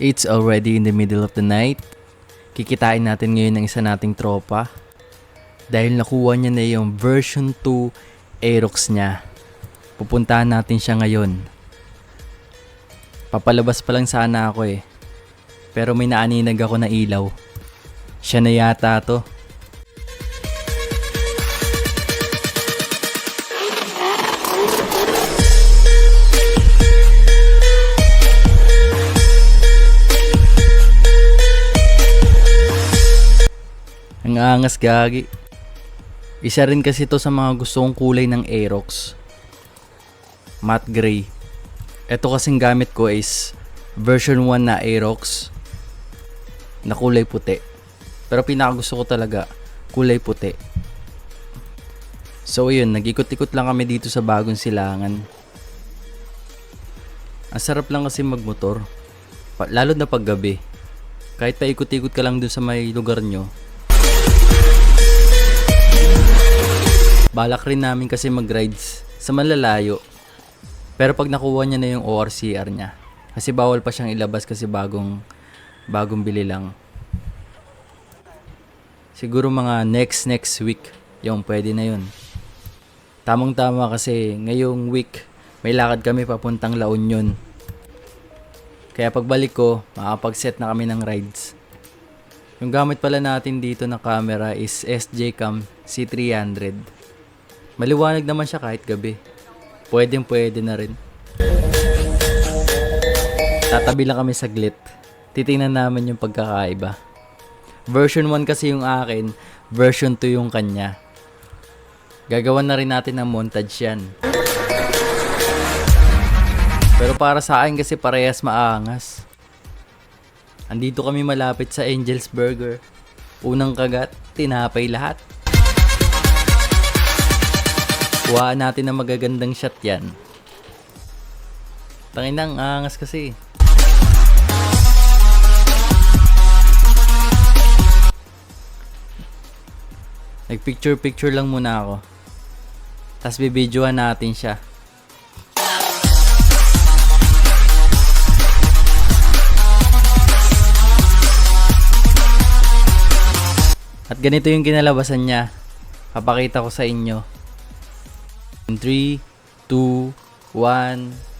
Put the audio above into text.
It's already in the middle of the night. Kikitain natin ngayon ng isa nating tropa. Dahil nakuha niya na yung version 2 Aerox niya. Pupuntahan natin siya ngayon. Papalabas pa lang sana ako eh. Pero may naaninag ako na ilaw. Siya na yata to. Ang angas gagi. Isa rin kasi to sa mga gusto kong kulay ng Aerox. Matte gray. Ito kasing gamit ko is version 1 na Aerox na kulay puti. Pero pinakagusto ko talaga kulay puti. So yun, nag-ikot-ikot lang kami dito sa Bagong Silangan. Ang sarap lang kasi magmotor. Lalo na pag gabi. Kahit paikot-ikot ka lang dun sa may lugar nyo. Balak rin namin kasi mag-rides sa malalayo. Pero pag nakuha niya na yung ORCR niya, kasi bawal pa siyang ilabas kasi bagong bili lang. Siguro mga next week yung pwede na yun. Tamang tama kasi ngayong week may lakad kami papuntang La Union. Kaya pagbalik ko, makapag-set na kami ng rides. Yung gamit pala natin dito na camera is SJ-Cam C300. Maliwanag naman siya kahit gabi. Pwede na rin. Tatabi lang kami saglit. Titingnan namin yung pagkakaiba. Version 1 kasi yung akin, version 2 yung kanya. Gagawan na rin natin ng montage yan. Pero para sa akin kasi parehas maangas. Andito kami malapit sa Angel's Burger. Unang kagat, tinapay lahat. Kuhaan natin na magagandang shot yan. Tanginang angas kasi. Nag-picture lang muna ako. Tapos bibidyohan natin siya. At ganito yung kinalabasan niya. Papakita ko sa inyo. 3, 2, 1